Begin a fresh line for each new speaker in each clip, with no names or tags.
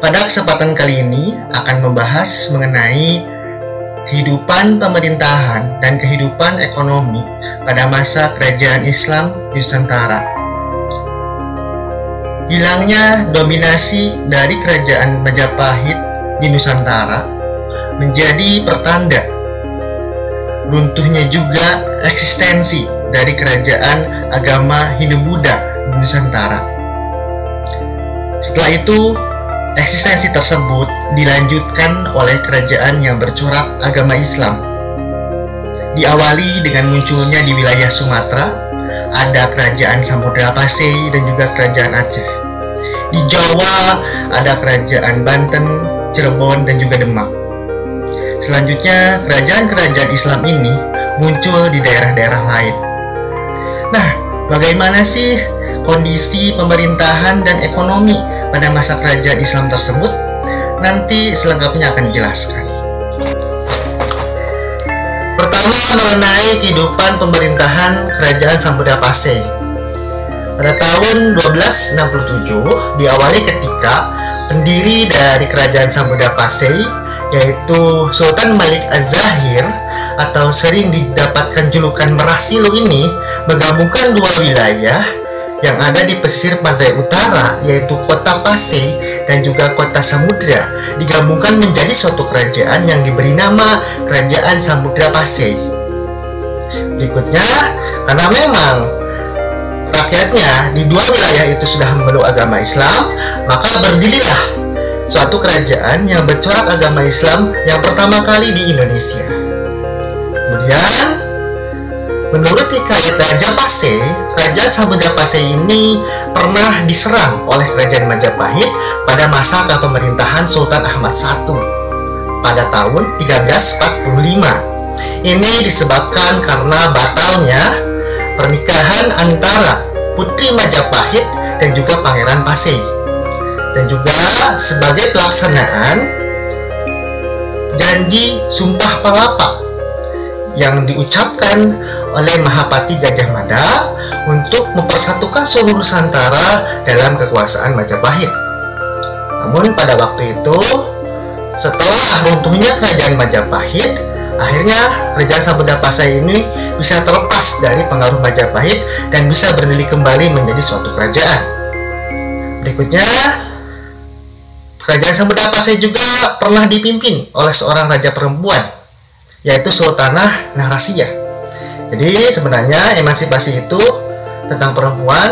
Pada kesempatan kali ini akan membahas mengenai kehidupan pemerintahan dan kehidupan ekonomi pada masa kerajaan Islam di Nusantara. Hilangnya dominasi dari kerajaan Majapahit di Nusantara menjadi pertanda runtuhnya juga eksistensi dari kerajaan agama Hindu-Buddha di Nusantara. Setelah itu, eksistensi tersebut dilanjutkan oleh kerajaan yang bercorak agama Islam. Diawali dengan munculnya di wilayah Sumatera, ada kerajaan Samudra Pasai dan juga kerajaan Aceh. Di Jawa ada kerajaan Banten, Cirebon dan juga Demak. Selanjutnya, kerajaan-kerajaan Islam ini muncul di daerah-daerah lain. Nah, bagaimana sih kondisi pemerintahan dan ekonomi pada masa kerajaan Islam tersebut? Nanti selengkapnya akan dijelaskan. Pertama, mengenai kehidupan pemerintahan kerajaan Samudra Pasai. Pada tahun 1267 diawali ketika pendiri dari kerajaan Samudra Pasai, yaitu Sultan Malik Az-Zahir atau sering didapatkan julukan Merah Silu ini, menggabungkan dua wilayah yang ada di pesisir pantai utara, yaitu kota Pasai dan juga kota Samudra, digabungkan menjadi suatu kerajaan yang diberi nama Kerajaan Samudra Pasai. Berikutnya, karena memang rakyatnya di dua wilayah itu sudah memeluk agama Islam, maka berdirilah suatu kerajaan yang bercorak agama Islam yang pertama kali di Indonesia. Kemudian, menurut hikayat Raja Pasai, kerajaan Samudra Pasai ini pernah diserang oleh kerajaan Majapahit pada masa kepemerintahan Sultan Ahmad I pada tahun 1345. Ini disebabkan karena batalnya pernikahan antara Putri Majapahit dan juga Pangeran Pasai, dan juga sebagai pelaksanaan janji Sumpah Palapa yang diucapkan oleh Mahapati Gajah Mada untuk mempersatukan seluruh Nusantara dalam kekuasaan Majapahit. Namun pada waktu itu, setelah runtuhnya kerajaan Majapahit, akhirnya kerajaan Samudra Pasai ini bisa terlepas dari pengaruh Majapahit dan bisa berdiri kembali menjadi suatu kerajaan. Berikutnya, kerajaan Samudra Pasai juga pernah dipimpin oleh seorang raja perempuan, yaitu Sultanah Narasiyah. Jadi sebenarnya emansipasi itu tentang perempuan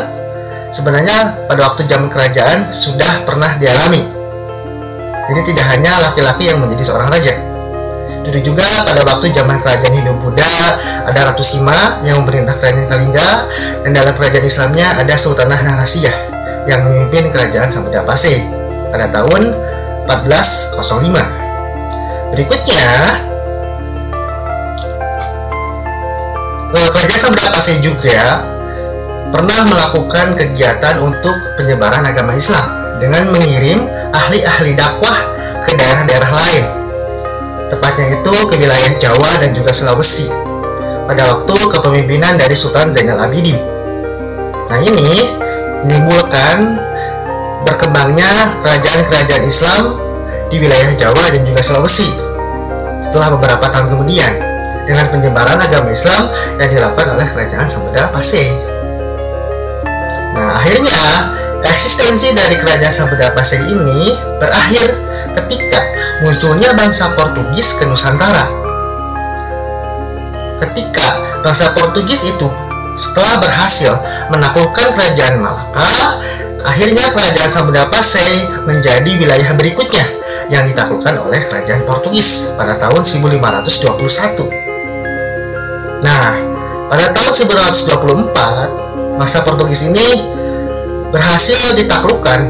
sebenarnya pada waktu zaman kerajaan sudah pernah dialami. Jadi tidak hanya laki-laki yang menjadi seorang raja. Dulu juga pada waktu zaman kerajaan Hindu-Buddha ada Ratu Sima yang memerintah kerajaan Kalingga, dan dalam kerajaan Islamnya ada Sultanah Narasiyah yang memimpin kerajaan Samudra Pasai pada tahun 1405. Berikutnya, kerajaan Samudra Pasai juga pernah melakukan kegiatan untuk penyebaran agama Islam dengan mengirim ahli-ahli dakwah ke daerah-daerah lain, tepatnya itu ke wilayah Jawa dan juga Sulawesi pada waktu kepemimpinan dari Sultan Zainal Abidin. Nah, ini menimbulkan berkembangnya kerajaan-kerajaan Islam di wilayah Jawa dan juga Sulawesi setelah beberapa tahun kemudian dengan penyebaran agama Islam yang dilakukan oleh kerajaan Samudra Pasai. Nah, akhirnya eksistensi dari kerajaan Samudra Pasai ini berakhir ketika munculnya bangsa Portugis ke Nusantara. Ketika bangsa Portugis itu setelah berhasil menaklukkan kerajaan Malaka, akhirnya kerajaan Samudra Pasai menjadi wilayah berikutnya yang ditaklukkan oleh kerajaan Portugis pada tahun 1521. Nah, pada tahun 1524, masa Portugis ini berhasil ditaklukkan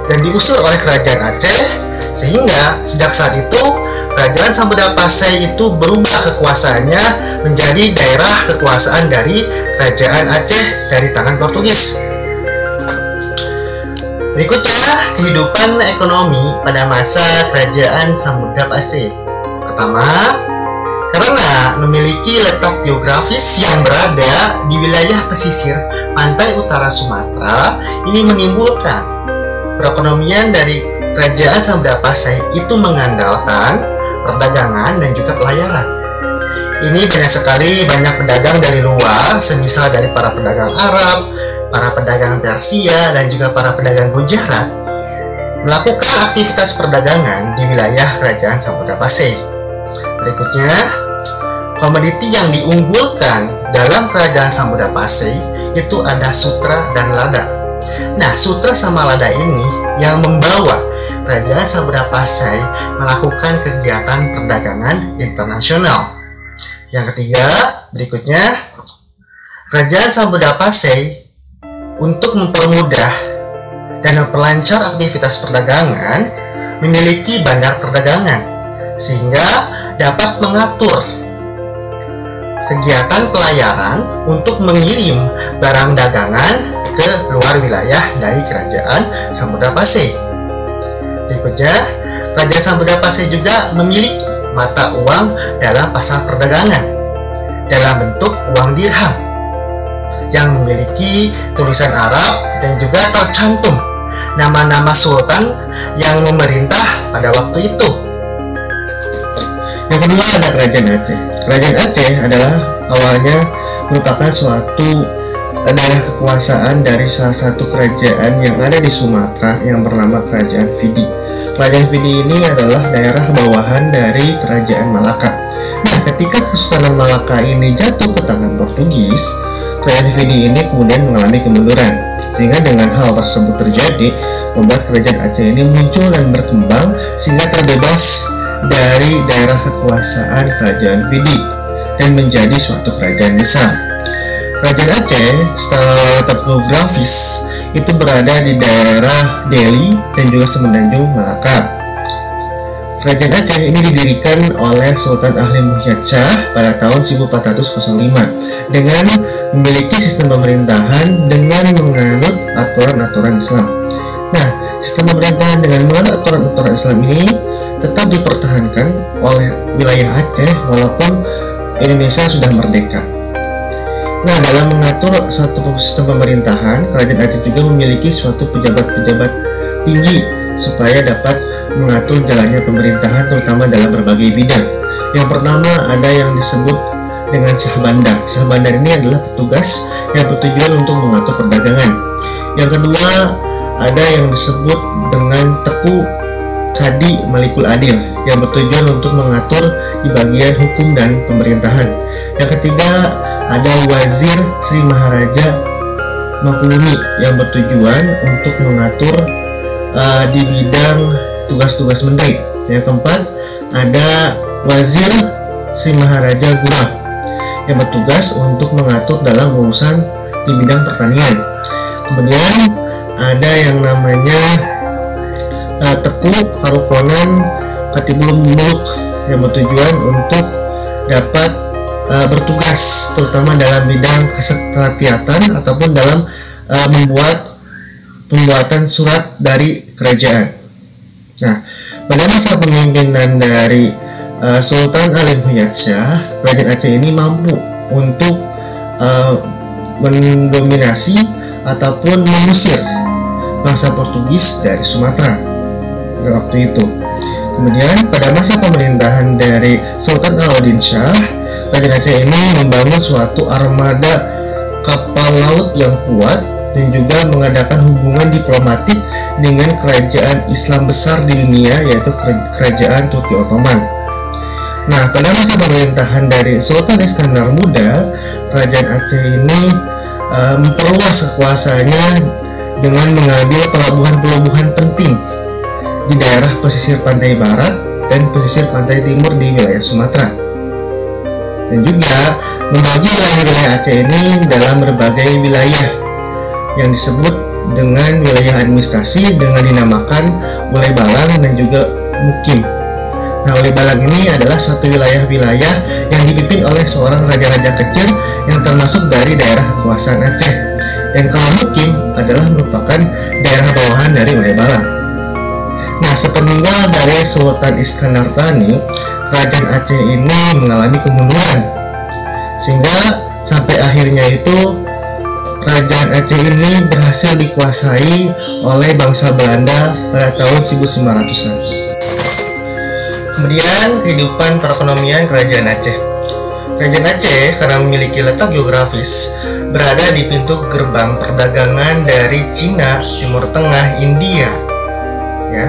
dan diusir oleh kerajaan Aceh, sehingga sejak saat itu kerajaan Samudra Pasai itu berubah kekuasaannya menjadi daerah kekuasaan dari kerajaan Aceh dari tangan Portugis. Berikutnya, kehidupan ekonomi pada masa kerajaan Samudra Pasai. Pertama, karena memiliki letak geografis yang berada di wilayah pesisir pantai utara Sumatera, ini menimbulkan perekonomian dari Kerajaan Samudra Pasai itu mengandalkan perdagangan dan juga pelayaran. Ini banyak pedagang dari luar, semisal dari para pedagang Arab, para pedagang Persia, dan juga para pedagang Gujarat, melakukan aktivitas perdagangan di wilayah Kerajaan Samudra Pasai. Berikutnya, komoditi yang diunggulkan dalam Kerajaan Samudra Pasai itu ada sutra dan lada. Nah, sutra sama lada ini yang membawa Kerajaan Samudra Pasai melakukan kegiatan perdagangan internasional. Yang ketiga, berikutnya, Kerajaan Samudra Pasai untuk mempermudah dan memperlancar aktivitas perdagangan memiliki bandar perdagangan, sehingga dapat mengatur kegiatan pelayaran untuk mengirim barang dagangan ke luar wilayah dari Kerajaan Samudra Pasai. Berikutnya, Kerajaan Samudra Pasai juga memiliki mata uang dalam pasar perdagangan dalam bentuk uang dirham yang memiliki tulisan Arab dan juga tercantum nama-nama sultan yang memerintah pada waktu itu. Yang kedua ada Kerajaan Aceh. Kerajaan Aceh adalah awalnya merupakan suatu daerah kekuasaan dari salah satu kerajaan yang ada di Sumatera yang bernama Kerajaan Fidi. Kerajaan Fidi ini adalah daerah bawahan dari Kerajaan Malaka. Nah, ketika Kesultanan Malaka ini jatuh ke tangan Portugis, Kerajaan Fidi ini kemudian mengalami kemunduran. Sehingga dengan hal tersebut terjadi, membuat Kerajaan Aceh ini muncul dan berkembang sehingga terbebas dari daerah kekuasaan Kerajaan Fidi dan menjadi suatu kerajaan besar. Kerajaan Aceh secara letak geografis itu berada di daerah Delhi dan juga Semenanjung Malaka. Kerajaan Aceh ini didirikan oleh Sultan Ahlim Muhyad Shah pada tahun 1405 dengan memiliki sistem pemerintahan dengan menganut aturan-aturan Islam. Nah, sistem pemerintahan dengan menganut aturan-aturan Islam ini tetap dipertahankan oleh wilayah Aceh walaupun Indonesia sudah merdeka. Nah, dalam mengatur satu sistem pemerintahan, Kerajaan Aceh juga memiliki suatu pejabat-pejabat tinggi supaya dapat mengatur jalannya pemerintahan terutama dalam berbagai bidang. Yang pertama ada yang disebut dengan Syah Bandar. Syah Bandar ini adalah petugas yang bertujuan untuk mengatur perdagangan. Yang kedua ada yang disebut dengan Teku Kadi Malikul Adil yang bertujuan untuk mengatur di bagian hukum dan pemerintahan. Yang ketiga ada Wazir Sri Maharaja Makulumi yang bertujuan untuk mengatur di bidang tugas-tugas menteri. Yang keempat ada Wazir Sri Maharaja Gurab yang bertugas untuk mengatur dalam urusan di bidang pertanian. Kemudian ada yang namanya Teku Karukonan Katibul Muluk yang bertujuan untuk dapat bertugas terutama dalam bidang kesekretariatan ataupun dalam pembuatan surat dari kerajaan. Nah, pada masa kepemimpinan dari Sultan Ahlim Muhyad Shah, Kerajaan Aceh ini mampu untuk mendominasi ataupun mengusir bangsa Portugis dari Sumatera pada waktu itu. Kemudian pada masa pemerintahan dari Sultan Alauddin Shah, Kerajaan Aceh ini membangun suatu armada kapal laut yang kuat dan juga mengadakan hubungan diplomatik dengan kerajaan Islam besar di dunia yaitu Kerajaan Turki Ottoman. Nah, pada masa pemerintahan dari Sultan Iskandar Muda, Kerajaan Aceh ini memperluas kekuasaannya dengan mengambil pelabuhan-pelabuhan penting di daerah pesisir pantai barat dan pesisir pantai timur di wilayah Sumatera, dan juga membagi wilayah Aceh ini dalam berbagai wilayah yang disebut dengan wilayah administrasi dengan dinamakan Ulai Balang dan juga Mukim. Nah, Ulai Balang ini adalah suatu wilayah-wilayah yang dipimpin oleh seorang raja-raja kecil yang termasuk dari daerah kekuasaan Aceh. Dan kalau Mukim adalah merupakan daerah bawahan dari Ulai Balang. Nah, sepeninggal dari Sultan Iskandar Thani, Kerajaan Aceh ini mengalami kemunduran, sehingga sampai akhirnya itu kerajaan Aceh ini berhasil dikuasai oleh bangsa Belanda pada tahun 1900-an. Kemudian kehidupan perekonomian kerajaan Aceh. Kerajaan Aceh karena memiliki letak geografis berada di pintu gerbang perdagangan dari Cina, Timur Tengah, India, ya,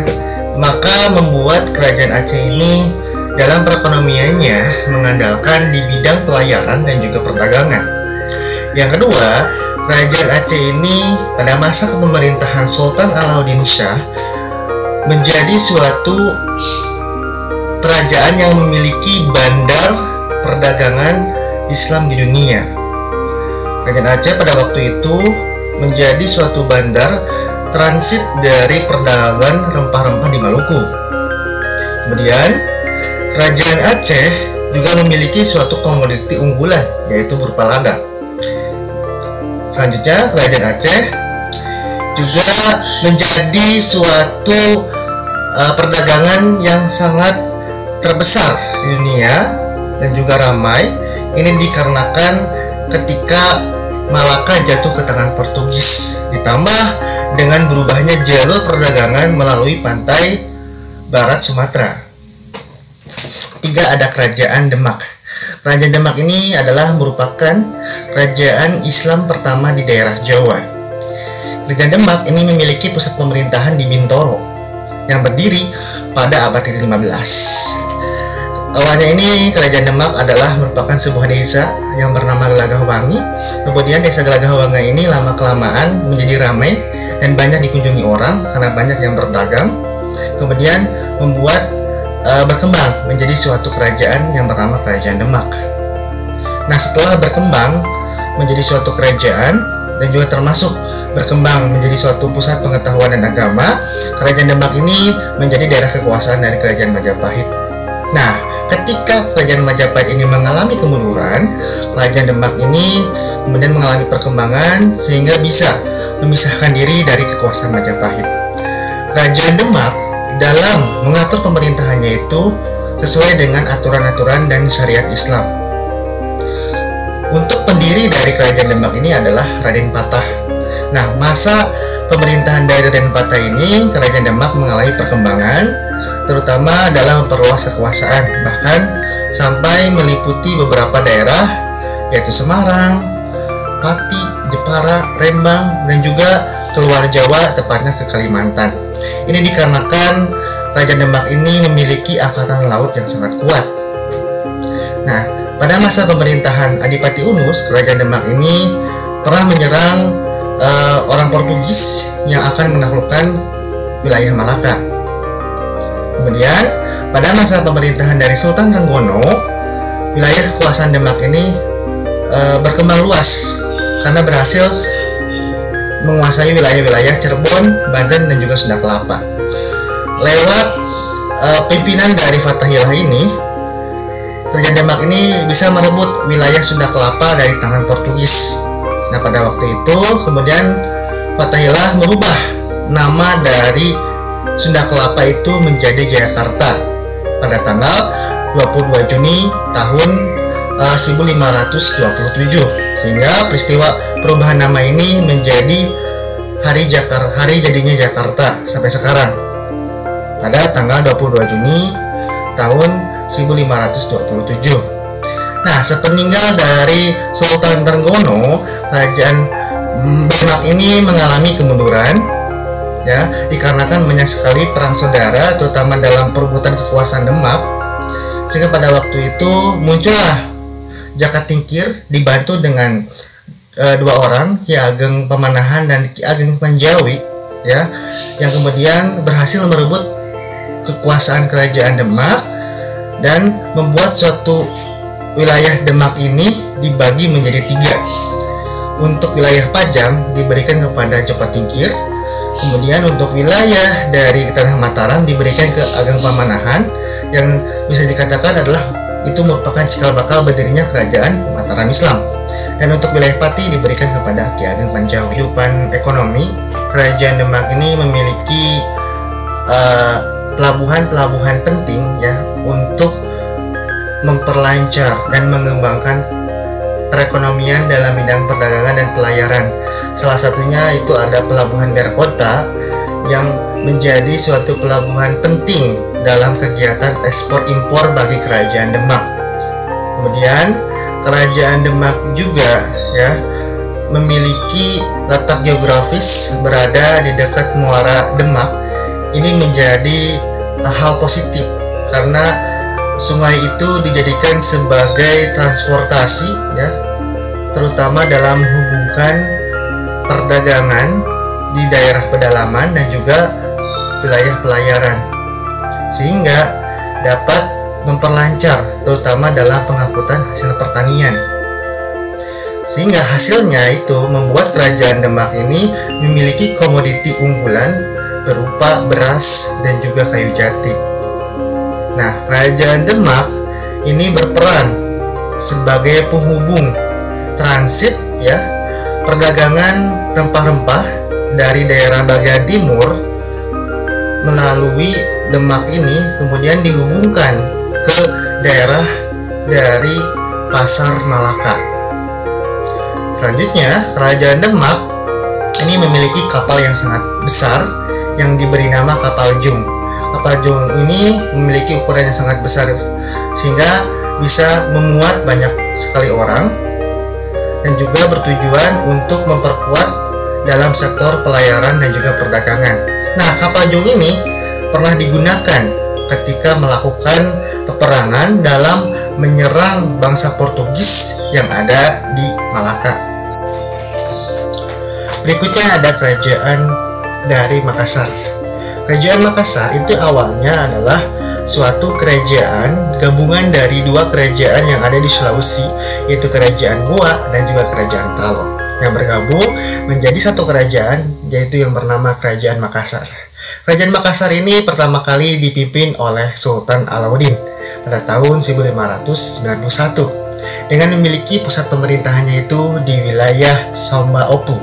maka membuat kerajaan Aceh ini dalam perekonomiannya mengandalkan di bidang pelayaran dan juga perdagangan. Yang kedua, kerajaan Aceh ini pada masa kepemerintahan Sultan Alauddin Shah menjadi suatu kerajaan yang memiliki bandar perdagangan Islam di dunia. Kerajaan Aceh pada waktu itu menjadi suatu bandar transit dari perdagangan rempah-rempah di Maluku. Kemudian, kerajaan Aceh juga memiliki suatu komoditi unggulan, yaitu berupa lada. Selanjutnya, kerajaan Aceh juga menjadi suatu perdagangan yang sangat terbesar di dunia dan juga ramai. Ini dikarenakan ketika Malaka jatuh ke tangan Portugis, ditambah dengan berubahnya jalur perdagangan melalui pantai barat Sumatera. Ketiga, ada kerajaan Demak. Kerajaan Demak ini adalah merupakan kerajaan Islam pertama di daerah Jawa. Kerajaan Demak ini memiliki pusat pemerintahan di Bintoro yang berdiri pada abad ke-15. Awalnya ini kerajaan Demak adalah merupakan sebuah desa yang bernama Gelagahwangi. Kemudian desa Gelagahwangi ini lama-kelamaan menjadi ramai dan banyak dikunjungi orang karena banyak yang berdagang. Kemudian membuat berkembang menjadi suatu kerajaan yang bernama Kerajaan Demak. Nah, setelah berkembang menjadi suatu kerajaan dan juga termasuk berkembang menjadi suatu pusat pengetahuan dan agama, Kerajaan Demak ini menjadi daerah kekuasaan dari Kerajaan Majapahit. Nah, ketika Kerajaan Majapahit ini mengalami kemunduran, Kerajaan Demak ini kemudian mengalami perkembangan sehingga bisa memisahkan diri dari kekuasaan Majapahit. Kerajaan Demak dalam mengatur pemerintahannya itu sesuai dengan aturan-aturan dan syariat Islam. Untuk pendiri dari Kerajaan Demak ini adalah Raden Patah. Nah, masa pemerintahan dari Raden Patah ini, Kerajaan Demak mengalami perkembangan terutama dalam memperluas kekuasaan, bahkan sampai meliputi beberapa daerah yaitu Semarang, Pati, Jepara, Rembang, dan juga keluar Jawa, tepatnya ke Kalimantan. Ini dikarenakan Kerajaan Demak ini memiliki angkatan laut yang sangat kuat. Nah, pada masa pemerintahan Adipati Unus, Kerajaan Demak ini pernah menyerang orang Portugis yang akan menaklukkan wilayah Malaka. Kemudian, pada masa pemerintahan dari Sultan Trenggono, wilayah kekuasaan Demak ini berkembang luas karena berhasil menguasai wilayah-wilayah Cirebon, Banten, dan juga Sunda Kelapa. Lewat pimpinan dari Fathahillah ini, Kerajaan Demak ini bisa merebut wilayah Sunda Kelapa dari tangan Portugis. Nah, pada waktu itu kemudian Fathahillah merubah nama dari Sunda Kelapa itu menjadi Jayakarta pada tanggal 22 Juni tahun 1527, sehingga peristiwa perubahan nama ini menjadi hari jadinya Jakarta sampai sekarang pada tanggal 22 Juni tahun 1527. Nah, sepeninggal dari Sultan Trenggono, Kerajaan Demak ini mengalami kemunduran, ya, dikarenakan banyak sekali perang saudara, terutama dalam perebutan kekuasaan Demak, sehingga pada waktu itu muncullah Jaka Tingkir dibantu dengan dua orang, Ki Ageng Pamanahan dan Ki Ageng Panjawi, ya, yang kemudian berhasil merebut kekuasaan Kerajaan Demak dan membuat suatu wilayah Demak ini dibagi menjadi tiga. Untuk wilayah Pajang diberikan kepada Jaka Tingkir, kemudian untuk wilayah dari Tanah Mataram diberikan ke Ageng Pamanahan, yang bisa dikatakan adalah itu merupakan cikal bakal berdirinya Kerajaan Mataram Islam. Dan untuk wilayah Pati diberikan kepada Ki Ageng Panjawi. Kehidupan ekonomi, Kerajaan Demak ini memiliki pelabuhan-pelabuhan penting, ya, untuk memperlancar dan mengembangkan perekonomian dalam bidang perdagangan dan pelayaran. Salah satunya itu ada Pelabuhan Berkota yang menjadi suatu pelabuhan penting dalam kegiatan ekspor impor bagi Kerajaan Demak. Kemudian Kerajaan Demak juga ya memiliki letak geografis berada di dekat Muara Demak. Ini menjadi hal positif karena sungai itu dijadikan sebagai transportasi ya, terutama dalam menghubungkan perdagangan di daerah pedalaman dan juga wilayah pelayaran, sehingga dapat memperlancar terutama dalam pengangkutan hasil pertanian. Sehingga hasilnya itu membuat Kerajaan Demak ini memiliki komoditi unggulan berupa beras dan juga kayu jati. Nah, Kerajaan Demak ini berperan sebagai penghubung transit ya perdagangan rempah-rempah dari daerah bagian timur melalui Demak ini kemudian dihubungkan ke daerah dari Pasar Malaka. Selanjutnya, Kerajaan Demak ini memiliki kapal yang sangat besar yang diberi nama kapal Jung. Kapal Jung ini memiliki ukuran yang sangat besar sehingga bisa memuat banyak sekali orang dan juga bertujuan untuk memperkuat dalam sektor pelayaran dan juga perdagangan. Nah, kapal Jung ini pernah digunakan ketika melakukan peperangan dalam menyerang bangsa Portugis yang ada di Malaka. Berikutnya ada Kerajaan dari Makassar. Kerajaan Makassar itu awalnya adalah suatu kerajaan gabungan dari dua kerajaan yang ada di Sulawesi, yaitu Kerajaan Goa dan juga Kerajaan Talon, yang bergabung menjadi satu kerajaan, yaitu yang bernama Kerajaan Makassar. Kerajaan Makassar ini pertama kali dipimpin oleh Sultan Alauddin pada tahun 1591 dengan memiliki pusat pemerintahannya itu di wilayah Samba Opu.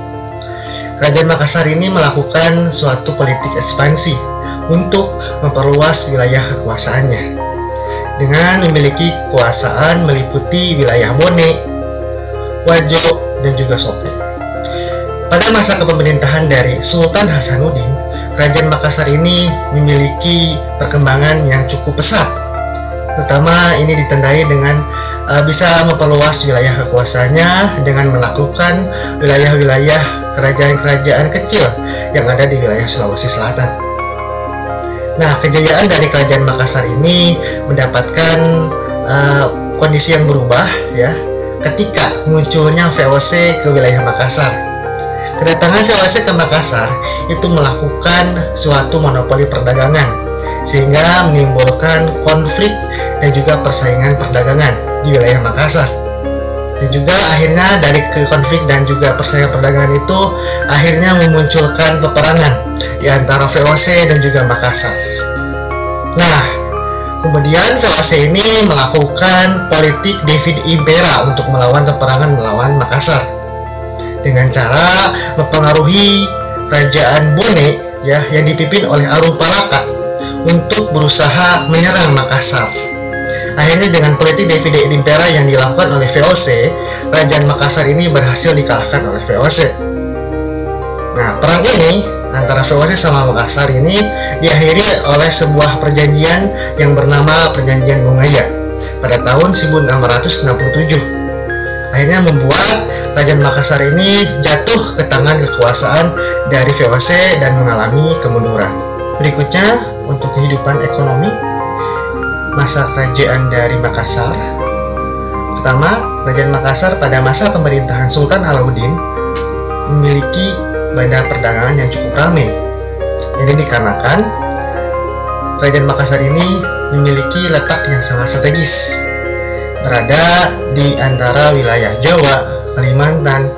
Kerajaan Makassar ini melakukan suatu politik ekspansi untuk memperluas wilayah kekuasaannya dengan memiliki kekuasaan meliputi wilayah Bone, Wajo, dan juga Sope. Pada masa kepemerintahan dari Sultan Hasanuddin, Kerajaan Makassar ini memiliki perkembangan yang cukup pesat. Terutama ini ditandai dengan bisa memperluas wilayah kekuasaannya dengan menaklukkan wilayah-wilayah kerajaan-kerajaan kecil yang ada di wilayah Sulawesi Selatan. Nah, kejayaan dari Kerajaan Makassar ini mendapatkan kondisi yang berubah ya ketika munculnya VOC ke wilayah Makassar. Kedatangan VOC ke Makassar itu melakukan suatu monopoli perdagangan sehingga menimbulkan konflik dan juga persaingan perdagangan di wilayah Makassar. Dan juga akhirnya dari konflik dan juga persaingan perdagangan itu akhirnya memunculkan peperangan di antara VOC dan juga Makassar. Nah, kemudian VOC ini melakukan politik David Impera untuk melawan peperangan melawan Makassar dengan cara mempengaruhi Kerajaan Bone ya yang dipimpin oleh Arum Palaka untuk berusaha menyerang Makassar. Akhirnya dengan politik David Impera yang dilakukan oleh VOC, Kerajaan Makassar ini berhasil dikalahkan oleh VOC. Nah, perang ini antara VOC sama Makassar ini diakhiri oleh sebuah perjanjian yang bernama Perjanjian Bungaya pada tahun 1667. Akhirnya membuat Kerajaan Makassar ini jatuh ke tangan kekuasaan dari VOC dan mengalami kemunduran. Berikutnya untuk kehidupan ekonomi masa kerajaan dari Makassar. Pertama, Kerajaan Makassar pada masa pemerintahan Sultan Alauddin memiliki bandar perdagangan yang cukup ramai. Ini dikarenakan Kerajaan Makassar ini memiliki letak yang sangat strategis, berada di antara wilayah Jawa, Kalimantan,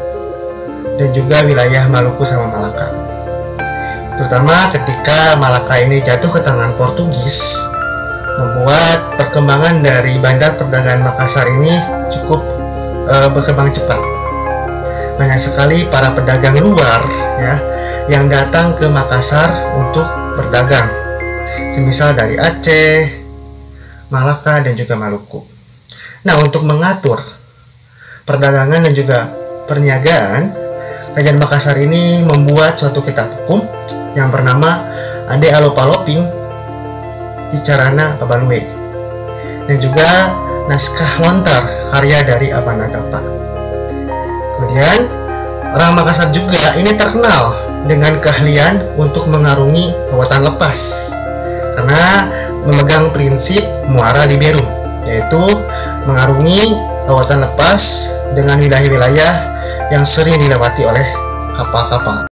dan juga wilayah Maluku sama Malaka. Terutama ketika Malaka ini jatuh ke tangan Portugis, membuat perkembangan dari bandar perdagangan Makassar ini cukup berkembang cepat. Banyak sekali para pedagang luar ya yang datang ke Makassar untuk berdagang, semisal dari Aceh, Malaka, dan juga Maluku. Nah, untuk mengatur perdagangan dan juga perniagaan, Kerajaan Makassar ini membuat suatu kitab hukum yang bernama Ade Alopaloping Bicarana Pabalue, dan juga naskah lontar karya dari Amanagapa. Kemudian orang Makassar juga ini terkenal dengan keahlian untuk mengarungi lautan lepas karena memegang prinsip muara liberum, yaitu mengarungi lautan lepas dengan wilayah-wilayah yang sering dilewati oleh kapal-kapal.